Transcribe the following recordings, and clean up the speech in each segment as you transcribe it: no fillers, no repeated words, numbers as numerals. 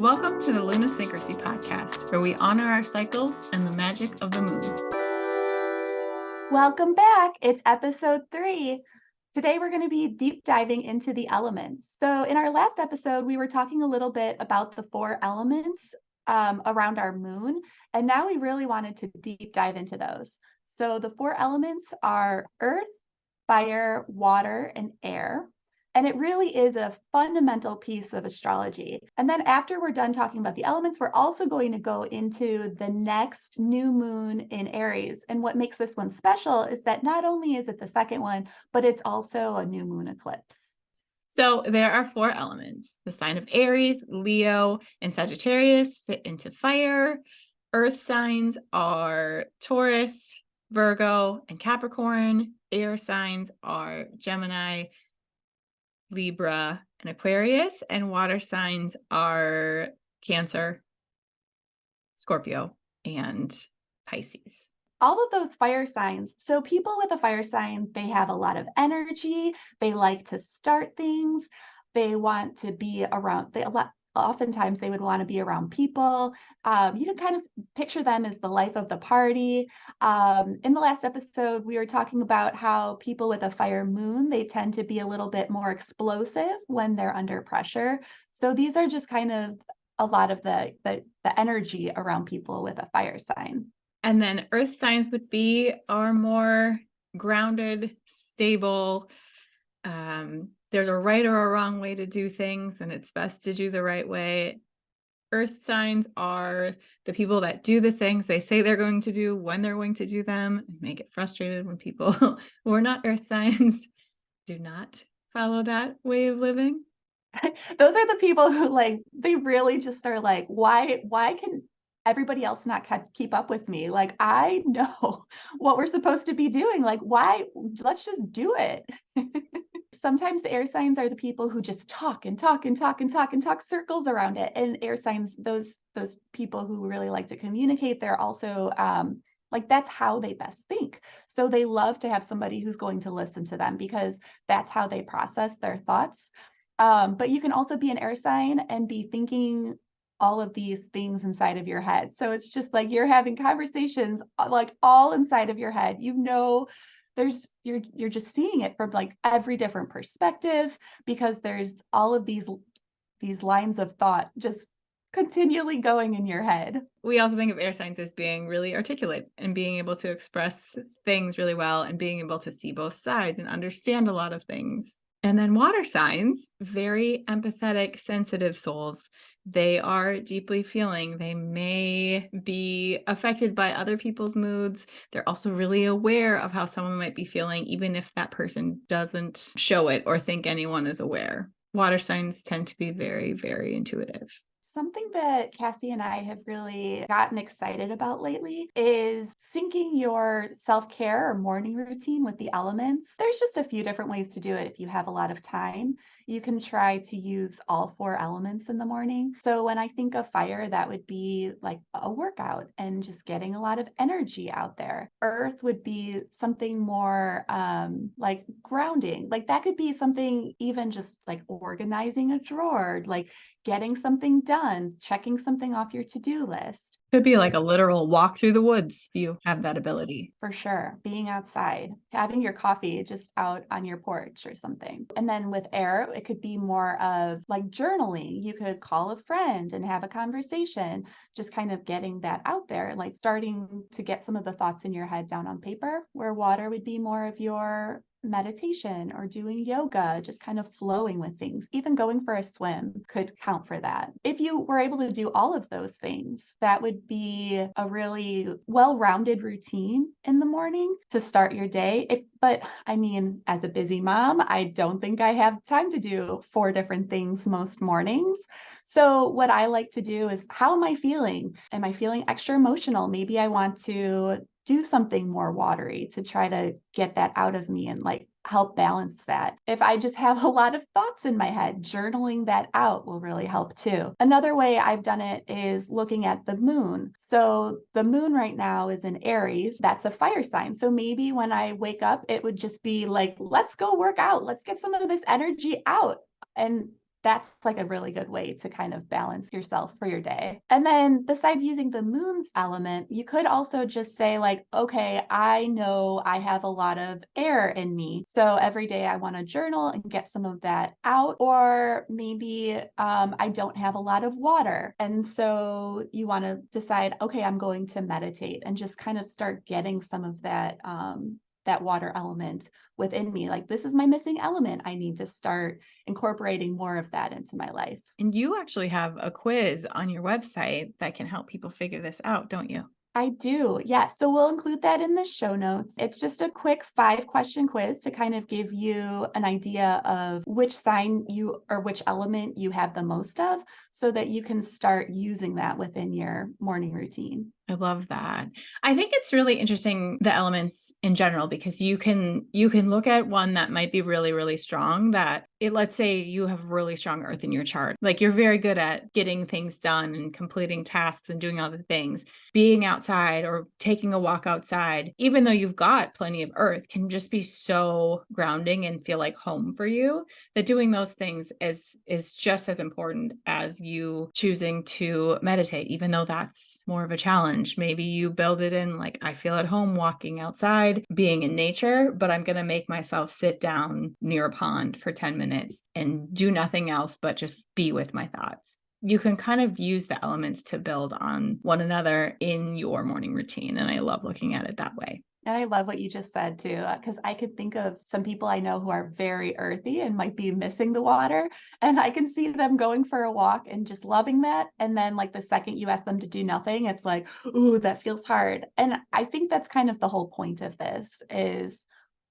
Welcome to the Luna Syncrasy podcast, where we honor our cycles and the magic of the moon. Welcome back. It's episode 3. Today we're going to be deep diving into the elements. So in our last episode, we were talking a little bit about the 4 elements around our moon, and now we really wanted to deep dive into those. So the 4 elements are earth, fire, water, and air. And it really is a fundamental piece of astrology. And then after we're done talking about the elements, we're also going to go into the next new moon in Aries. And what makes this one special is that not only is it the second one, but it's also a new moon eclipse. So there are 4 elements. The sign of Aries, Leo, and Sagittarius fit into fire. Earth signs are Taurus, Virgo, and Capricorn. Air signs are Gemini, Libra, and Aquarius, and water signs are Cancer, Scorpio, and Pisces. All of those fire signs. So people with a fire sign, they have a lot of energy. They like to start things. They want to be around, oftentimes they would want to be around people. You can kind of picture them as the life of the party. In the last episode, we were talking about how people with a fire moon, they tend to be a little bit more explosive when they're under pressure. So these are just kind of a lot of the energy around people with a fire sign. And then earth signs are more grounded, stable. There's a right or a wrong way to do things, and it's best to do the right way. Earth signs are the people that do the things they say they're going to do when they're going to do them, and may get frustrated when people who are not earth signs do not follow that way of living. Those are the people who they really just are like, why can everybody else not keep up with me? Like, I know what we're supposed to be doing. Like, why? Let's just do it. Sometimes the air signs are the people who just talk and talk and talk and talk and talk circles around it. And air signs, those people who really like to communicate, they're also that's how they best think. So they love to have somebody who's going to listen to them because that's how they process their thoughts. But you can also be an air sign and be thinking all of these things inside of your head. So it's just like you're having conversations like all inside of your head. You're just seeing it from like every different perspective because there's all of these lines of thought just continually going in your head. We also think of air signs as being really articulate and being able to express things really well and being able to see both sides and understand a lot of things. And then water signs, very empathetic, sensitive souls. They are deeply feeling. They may be affected by other people's moods. They're also really aware of how someone might be feeling, even if that person doesn't show it or think anyone is aware. Water signs tend to be very, very intuitive. Something that Cassie and I have really gotten excited about lately is syncing your self-care or morning routine with the elements. There's just a few different ways to do it if you have a lot of time. You can try to use all 4 elements in the morning. So when I think of fire, that would be like a workout and just getting a lot of energy out there. Earth would be something more like grounding. Like that could be something even just like organizing a drawer, like getting something done, checking something off your to-do list. Could be like a literal walk through the woods if you have that ability. For sure. Being outside, having your coffee just out on your porch or something. And then with air, it could be more of like journaling. You could call a friend and have a conversation, just kind of getting that out there, like starting to get some of the thoughts in your head down on paper, where water would be more of your meditation or doing yoga, just kind of flowing with things. Even going for a swim could count for that. If you were able to do all of those things, that would be a really well-rounded routine in the morning to start your day. But I mean, as a busy mom, I don't think I have time to do 4 different things most mornings. So what I like to do is, how am I feeling? Am I feeling extra emotional? Maybe I want to do something more watery to try to get that out of me and like help balance that. If I just have a lot of thoughts in my head, journaling that out will really help too. Another way I've done it is looking at the moon. So the moon right now is in Aries. That's a fire sign. So maybe when I wake up, it would just be like, let's go work out. Let's get some of this energy out. And that's like a really good way to kind of balance yourself for your day. And then besides using the moon's element, you could also just say, like, okay, I know I have a lot of air in me. So every day I want to journal and get some of that out. Or maybe I don't have a lot of water. And so you want to decide, okay, I'm going to meditate and just kind of start getting some of that. That water element within me. Like, this is my missing element. I need to start incorporating more of that into my life. And you actually have a quiz on your website that can help people figure this out, don't you? I do. Yeah. So we'll include that in the show notes. It's just a quick 5 question quiz to kind of give you an idea of which sign you or which element you have the most of so that you can start using that within your morning routine. I love that. I think it's really interesting, the elements in general, because you can look at one that might be really, really strong, that it, let's say you have really strong earth in your chart. Like, you're very good at getting things done and completing tasks and doing other things. Being outside or taking a walk outside, even though you've got plenty of earth, can just be so grounding and feel like home for you, that doing those things is just as important as you choosing to meditate, even though that's more of a challenge. Maybe you build it in, like, I feel at home walking outside, being in nature, but I'm going to make myself sit down near a pond for 10 minutes and do nothing else but just be with my thoughts. You can kind of use the elements to build on one another in your morning routine. And I love looking at it that way. And I love what you just said too, because I could think of some people I know who are very earthy and might be missing the water. And I can see them going for a walk and just loving that. And then, like, the second you ask them to do nothing, it's like, ooh, that feels hard. And I think that's kind of the whole point of this is,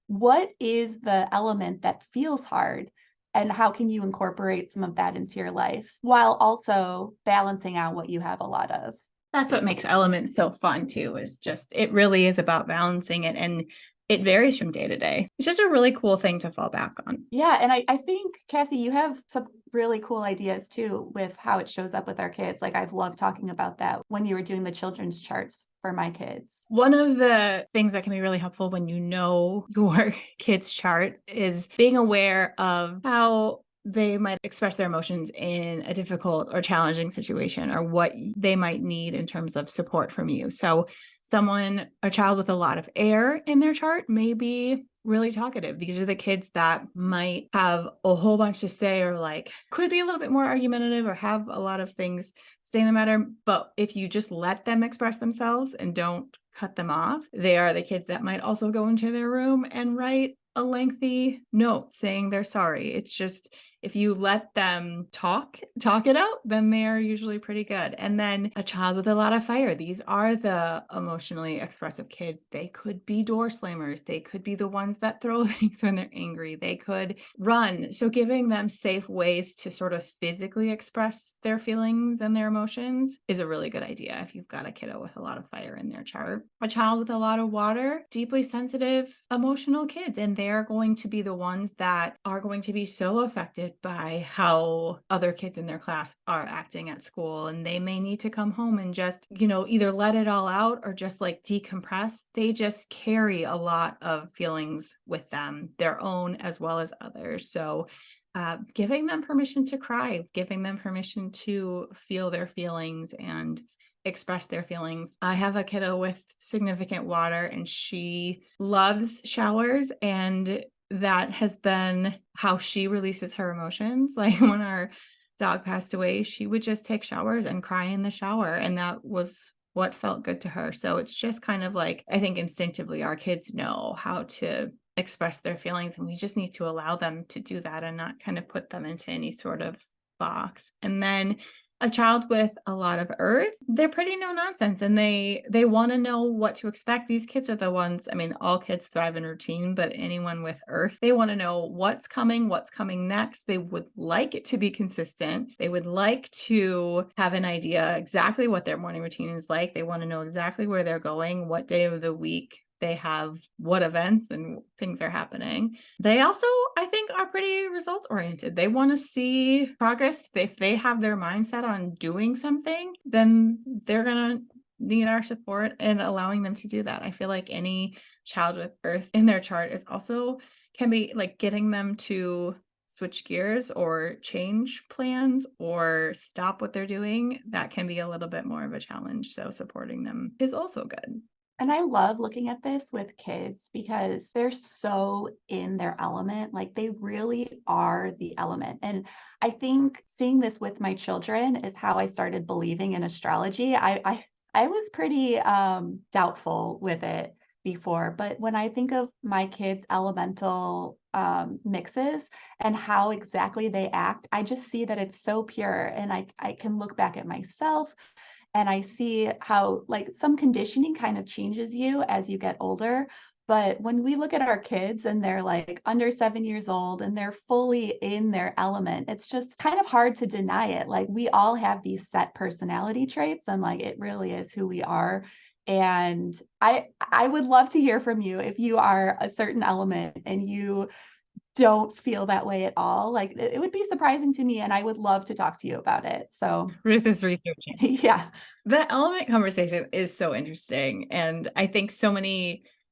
what is the element that feels hard? And how can you incorporate some of that into your life while also balancing out what you have a lot of? That's what makes Element so fun too, is just, it really is about balancing it, and it varies from day to day. It's just a really cool thing to fall back on. Yeah, and I think, Cassie, you have some really cool ideas too with how it shows up with our kids. Like, I've loved talking about that when you were doing the children's charts for my kids. One of the things that can be really helpful when you know your kid's chart is being aware of how they might express their emotions in a difficult or challenging situation, or what they might need in terms of support from you. So a child with a lot of air in their chart may be really talkative. These are the kids that might have a whole bunch to say, or like could be a little bit more argumentative, or have a lot of things say in the matter. But if you just let them express themselves and don't cut them off, they are the kids that might also go into their room and write a lengthy note saying they're sorry. It's just, if you let them talk it out, then they are usually pretty good. And then a child with a lot of fire, these are the emotionally expressive kids. They could be door slammers. They could be the ones that throw things when they're angry. They could run. So giving them safe ways to sort of physically express their feelings and their emotions is a really good idea if you've got a kiddo with a lot of fire in their chart. A child with a lot of water, deeply sensitive, emotional kids, and they're going to be the ones that are going to be so affected by how other kids in their class are acting at school. And they may need to come home and just, either let it all out or just like decompress. They just carry a lot of feelings with them, their own as well as others. So giving them permission to cry, giving them permission to feel their feelings and express their feelings. I have a kiddo with significant water, and she loves showers, and that has been how she releases her emotions. Like, when our dog passed away, she would just take showers and cry in the shower, and that was what felt good to her. So it's just kind of like, I think instinctively our kids know how to express their feelings, and we just need to allow them to do that and not kind of put them into any sort of box. And then a child with a lot of earth, they're pretty no nonsense, and they want to know what to expect. These kids are the ones, I mean, all kids thrive in routine, but anyone with earth, they want to know what's coming next. They would like it to be consistent. They would like to have an idea exactly what their morning routine is like. They want to know exactly where they're going, what day of the week they have what events and things are happening. They also, I think, are pretty results oriented. They want to see progress. If they have their mindset on doing something, then they're going to need our support in allowing them to do that. I feel like any child with earth in their chart is also can be like getting them to switch gears or change plans or stop what they're doing, that can be a little bit more of a challenge. So supporting them is also good. And I love looking at this with kids because they're so in their element. Like they really are the element. And I think seeing this with my children is how I started believing in astrology. I was pretty doubtful with it before, but when I think of my kids' elemental mixes and how exactly they act, I just see that it's so pure. And I can look back at myself and I see how like some conditioning kind of changes you as you get older. But when we look at our kids and they're like under 7 years old and they're fully in their element, it's just kind of hard to deny it. Like we all have these set personality traits and like it really is who we are. And I would love to hear from you if you are a certain element and you don't feel that way at all. Like it would be surprising to me and I would love to talk to you about it. So Ruth is researching. yeah. The element conversation is so interesting. And I think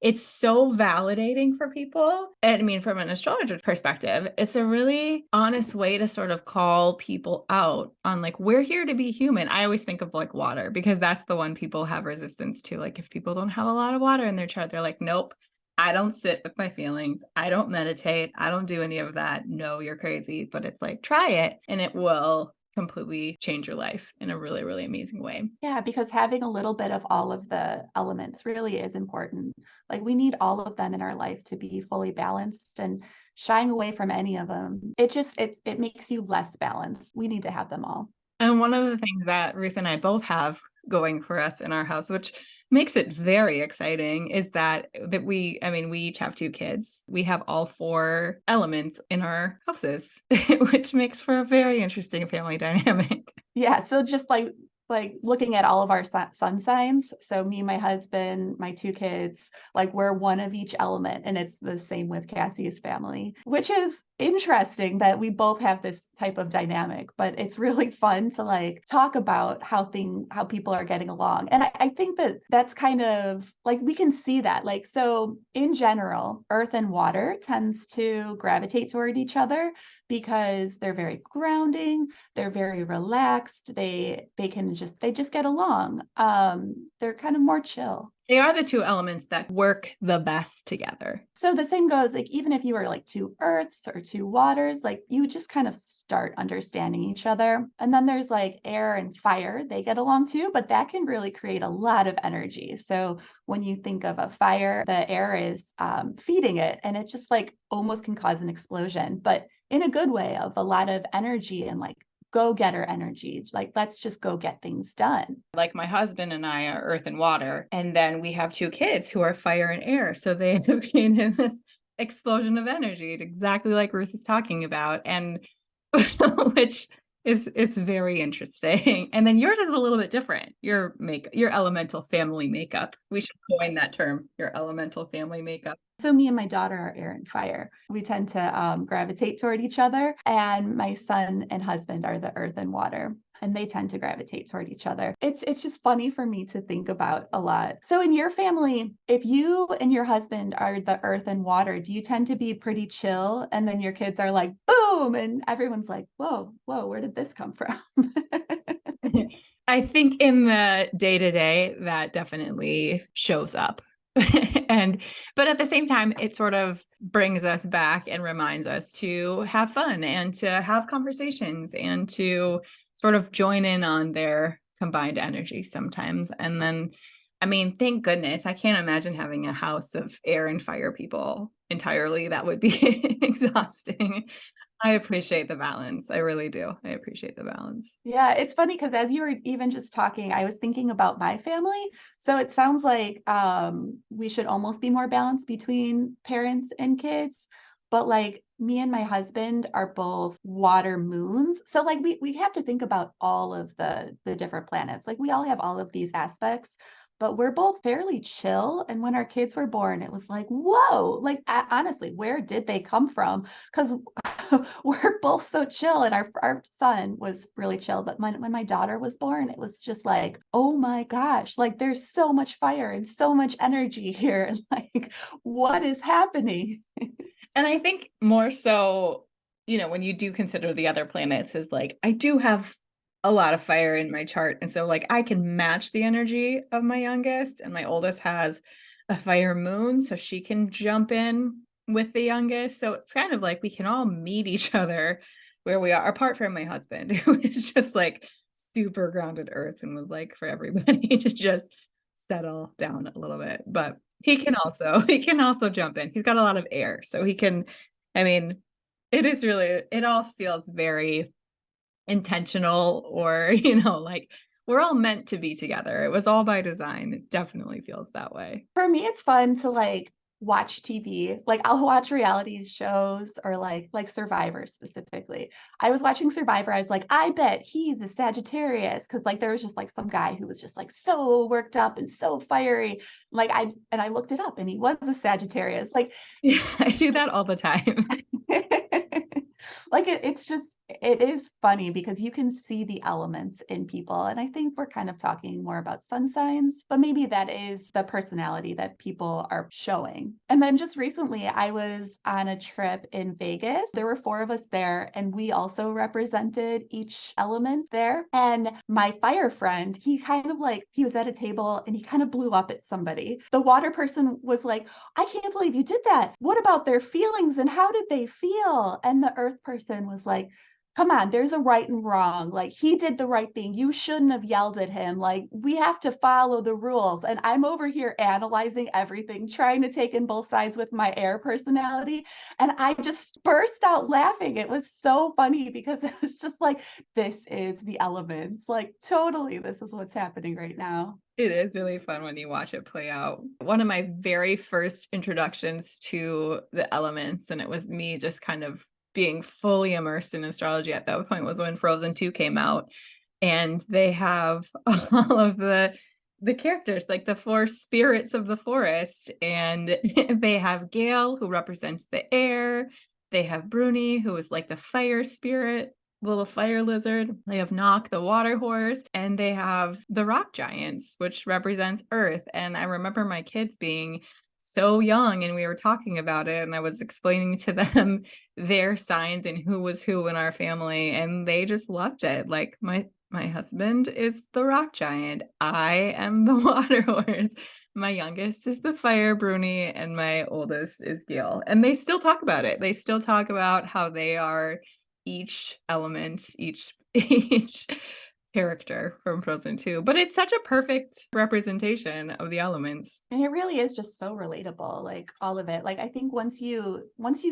it's so validating for people. And I mean, from an astrologer perspective, it's a really honest way to sort of call people out on like, we're here to be human. I always think of like water because that's the one people have resistance to. Like if people don't have a lot of water in their chart, they're like, nope, I don't sit with my feelings. I don't meditate. I don't do any of that. No, you're crazy. But it's like, try it and it will completely change your life in a really, really amazing way. Yeah, because having a little bit of all of the elements really is important. Like we need all of them in our life to be fully balanced and shying away from any of them. It makes you less balanced. We need to have them all. And one of the things that Ruth and I both have going for us in our house, which makes it very exciting, is that we each have 2 kids. We have all 4 elements in our houses, which makes for a very interesting family dynamic. Yeah, so just like looking at all of our sun signs. So me, my husband, my 2 kids, like we're one of each element, and it's the same with Cassie's family, which is interesting that we both have this type of dynamic. But it's really fun to like talk about how people are getting along, and I think that that's kind of like we can see that. Like so, in general, Earth and Water tends to gravitate toward each other because they're very grounding, they're very relaxed, they just get along. They're kind of more chill. They are the 2 elements that work the best together. So the same goes like even if you were like 2 earths or 2 waters, like you just kind of start understanding each other. And then there's like air and fire, they get along too, but that can really create a lot of energy. So when you think of a fire, the air is feeding it and it just like almost can cause an explosion, but in a good way of a lot of energy and like go-getter energy. Like, let's just go get things done. Like my husband and I are earth and water. And then we have 2 kids who are fire and air. So they end up being in this explosion of energy, exactly like Ruth is talking about. And which is very interesting. And then yours is a little bit different. Your elemental family makeup. We should coin that term, your elemental family makeup. So me and my daughter are air and fire. We tend to gravitate toward each other, and my son and husband are the earth and water, and they tend to gravitate toward each other. It's just funny for me to think about a lot. So in your family, if you and your husband are the earth and water, do you tend to be pretty chill, and then your kids are like boom, and everyone's like, whoa, where did this come from? I think in the day-to-day that definitely shows up. But at the same time, it sort of brings us back and reminds us to have fun and to have conversations and to sort of join in on their combined energy sometimes. And then, I mean, thank goodness, I can't imagine having a house of air and fire people entirely. That would be exhausting. I appreciate the balance. I really do. I appreciate the balance. Yeah, it's funny because as you were even just talking, I was thinking about my family. So it sounds like we should almost be more balanced between parents and kids. But like me and my husband are both water moons. So like we have to think about all of the different planets. Like we all have all of these aspects, but we're both fairly chill. And when our kids were born, it was like, whoa, like honestly, where did they come from? Because we're both so chill, and our son was really chill, but when my daughter was born, it was just like, oh my gosh, like there's so much fire and so much energy here, and like what is happening? And I think more so when you do consider the other planets, is like, I do have a lot of fire in my chart. And so like I can match the energy of my youngest, and my oldest has a fire moon, so she can jump in with the youngest. So it's kind of like we can all meet each other where we are, apart from my husband, who is just like super grounded earth and would like for everybody to just settle down a little bit. But he can also jump in. He's got a lot of air. So he can, I mean, it all feels very intentional, or like we're all meant to be together. It was all by design. It definitely feels that way. For me, it's fun to like watch TV. Like I'll watch reality shows or like Survivor specifically. I was watching Survivor. I was like, I bet he's a Sagittarius because like there was just like some guy who was just like so worked up and so fiery. Like I looked it up and he was a Sagittarius. Like Yeah, I do that all the time. like it is funny because you can see the elements in people. And I think we're kind of talking more about sun signs, but maybe that is the personality that people are showing. And then just recently I was on a trip in Vegas. There were 4 of us there and we also represented each element there. And my fire friend, he was at a table and he kind of blew up at somebody. The water person was like, I can't believe you did that. What about their feelings and how did they feel? And the earth person was like, come on, there's a right and wrong. Like, he did the right thing. You shouldn't have yelled at him. Like, we have to follow the rules. And I'm over here analyzing everything, trying to take in both sides with my air personality. And I just burst out laughing. It was so funny because it was just like, this is the elements. Like, totally, this is what's happening right now. It is really fun when you watch it play out. One of my very first introductions to the elements, and it was me just kind of being fully immersed in astrology at that point, was when Frozen 2 came out. And they have all of the characters, like the 4 spirits of the forest. And they have Gale, who represents the air. They have Bruni, who is like the fire spirit, little fire lizard. They have Knock, the water horse, and they have the rock giants, which represents earth. And I remember my kids being so young and we were talking about it, and I was explaining to them their signs and who was who in our family, and they just loved it. Like my husband is the rock giant, I am the water horse, my youngest is the fire Bruni, and my oldest is Gale. And they still talk about it. They still talk about how they are each element, each character from Frozen 2. But it's such a perfect representation of the elements. And it really is just so relatable, like all of it. Like I think once you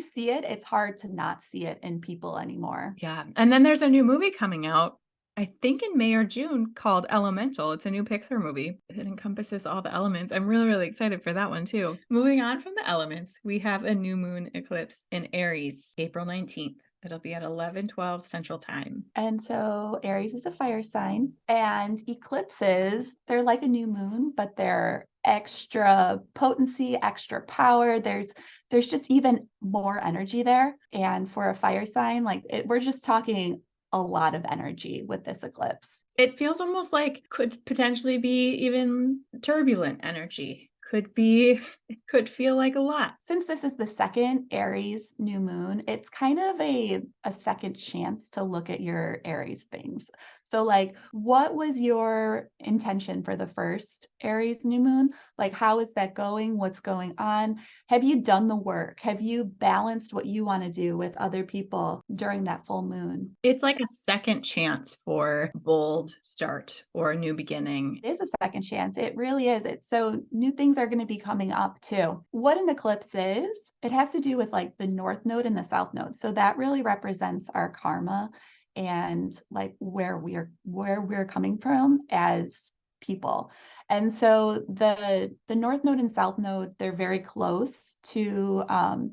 see it, it's hard to not see it in people anymore. Yeah. And then there's a new movie coming out, I think in May or June, called Elemental. It's a new Pixar movie. It encompasses all the elements. I'm really, really excited for that one too. Moving on from the elements, we have a new moon eclipse in Aries, April 19th. It'll be at 11:12 Central Time. And so Aries is a fire sign, and eclipses, they're like a new moon, but they're extra potency, extra power. There's just even more energy there. And for a fire sign, we're just talking a lot of energy with this eclipse. It feels almost like could potentially be even turbulent energy. It could feel like a lot. Since this is the second Aries new moon, it's kind of a second chance to look at your Aries things. So, like, what was your intention for the first Aries new moon? Like, how is that going? What's going on? Have you done the work? Have you balanced what you want to do with other people during that full moon? It's like a second chance for bold start or a new beginning. It is a second chance. It really is. It's so new things are going to be coming up too. What an eclipse is, it has to do with like the north node and the south node. So that really represents our karma and like where we're coming from as people. And so the north node and south node, they're very close to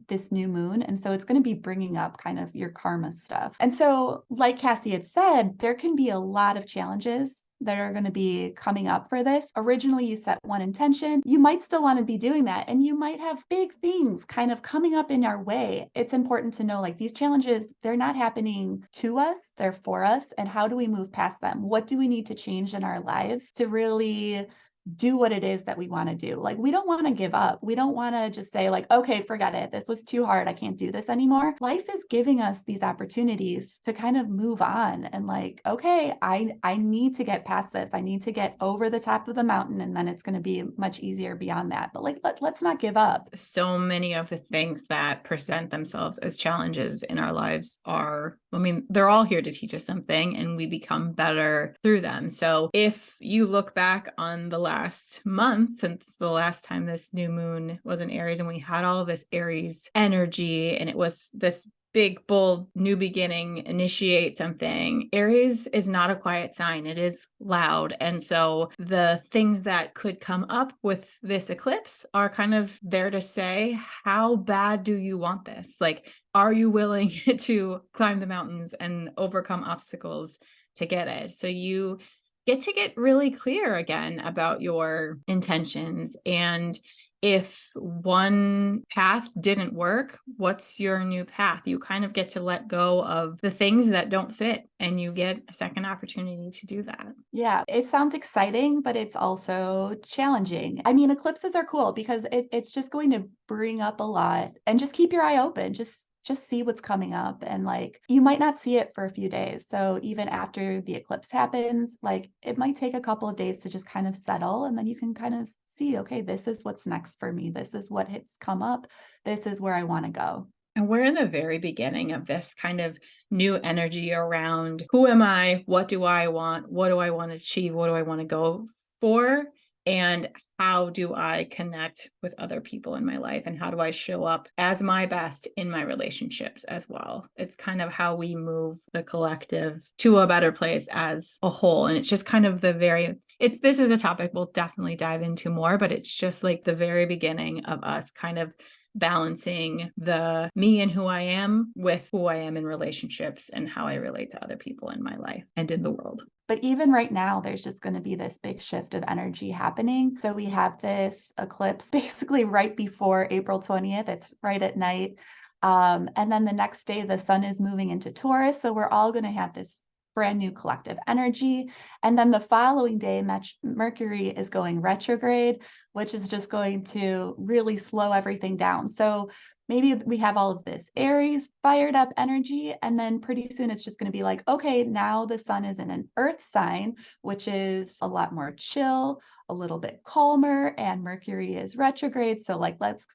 this new moon. And so it's going to be bringing up kind of your karma stuff. And so like Cassie had said, there can be a lot of challenges that are going to be coming up for this. Originally, you set one intention. You might still want to be doing that, and you might have big things kind of coming up in our way. It's important to know like these challenges, they're not happening to us, they're for us. And how do we move past them? What do we need to change in our lives to really do what it is that we want to do. Like, we don't want to give up. We don't want to just say like, okay, forget it. This was too hard. I can't do this anymore. Life is giving us these opportunities to kind of move on and like, okay, I need to get past this. I need to get over the top of the mountain, and then it's going to be much easier beyond that. But like, let's not give up. So many of the things that present themselves as challenges in our lives are, I mean, they're all here to teach us something, and we become better through them. So if you look back on the last month since the last time this new moon was in Aries, and we had all of this Aries energy, and it was this big, bold, new beginning, initiate something. Aries is not a quiet sign. It is loud. And so the things that could come up with this eclipse are kind of there to say, how bad do you want this? Like, are you willing to climb the mountains and overcome obstacles to get it? So you get to get really clear again about your intentions. And if one path didn't work, what's your new path? You kind of get to let go of the things that don't fit, and you get a second opportunity to do that. Yeah, it sounds exciting, but it's also challenging. I mean, eclipses are cool because it's just going to bring up a lot, and just keep your eye open. Just see what's coming up, and like, you might not see it for a few days. So even after the eclipse happens, like, it might take a couple of days to just kind of settle, and then you can kind of see, okay, this is what's next for me. This is what has come up. This is where I want to go. And we're in the very beginning of this kind of new energy around who am I? What do I want? What do I want to achieve? What do I want to go for? And how do I connect with other people in my life? And how do I show up as my best in my relationships as well? It's kind of how we move the collective to a better place as a whole. And it's just kind of this is a topic we'll definitely dive into more, but it's just like the very beginning of us kind of balancing the me and who I am with who I am in relationships and how I relate to other people in my life and in the world. But even right now, there's just going to be this big shift of energy happening. So we have this eclipse basically right before April 20th. It's right at night. And then the next day, the sun is moving into Taurus. So we're all going to have this brand new collective energy. And then the following day, Mercury is going retrograde, which is just going to really slow everything down. So maybe we have all of this Aries fired up energy, and then pretty soon it's just going to be like, okay, now the sun is in an earth sign, which is a lot more chill, a little bit calmer, and Mercury is retrograde. So like, let's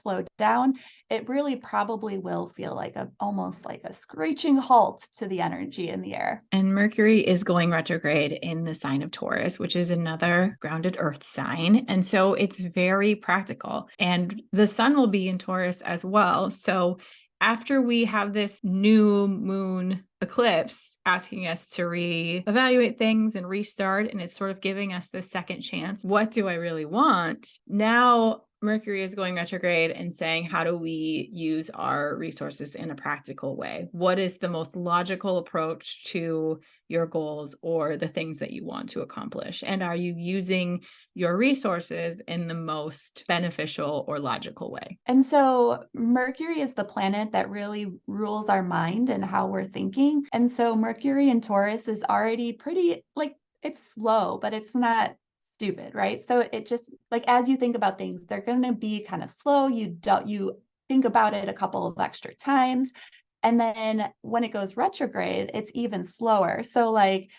slow down. It really probably will feel like almost like a screeching halt to the energy in the air. And Mercury is going retrograde in the sign of Taurus, which is another grounded earth sign. And so it's very practical. And the sun will be in Taurus as well. So after we have this new moon eclipse asking us to reevaluate things and restart, and it's sort of giving us this second chance. What do I really want? Now Mercury is going retrograde and saying, how do we use our resources in a practical way? What is the most logical approach to your goals or the things that you want to accomplish? And are you using your resources in the most beneficial or logical way? And so Mercury is the planet that really rules our mind and how we're thinking. And so Mercury in Taurus is already pretty, like, it's slow, but it's not stupid, right? So it just, like, as you think about things, they're going to be kind of slow. You think about it a couple of extra times. And then when it goes retrograde, it's even slower. So like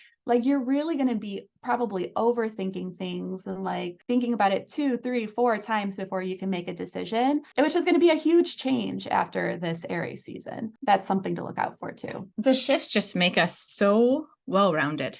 you're really going to be probably overthinking things and like thinking about it 2, 3, 4 times before you can make a decision, which is going to be a huge change after this Aries season. That's something to look out for too. The shifts just make us so well-rounded.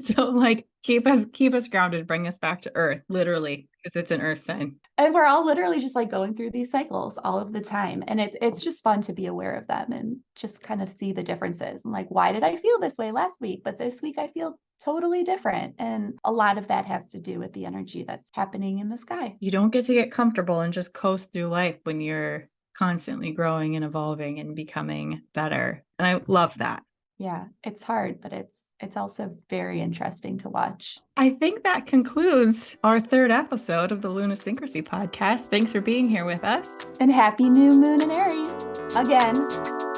So like keep us grounded, bring us back to earth, literally, because it's an earth sign. And we're all literally just like going through these cycles all of the time. And it's just fun to be aware of them and just kind of see the differences. And like, why did I feel this way last week? But this week I feel totally different. And a lot of that has to do with the energy that's happening in the sky. You don't get to get comfortable and just coast through life when you're constantly growing and evolving and becoming better. And I love that. Yeah, it's hard, but it's also very interesting to watch. I think that concludes our 3rd episode of the Luna Syncrasy podcast. Thanks for being here with us. And happy new moon in Aries again.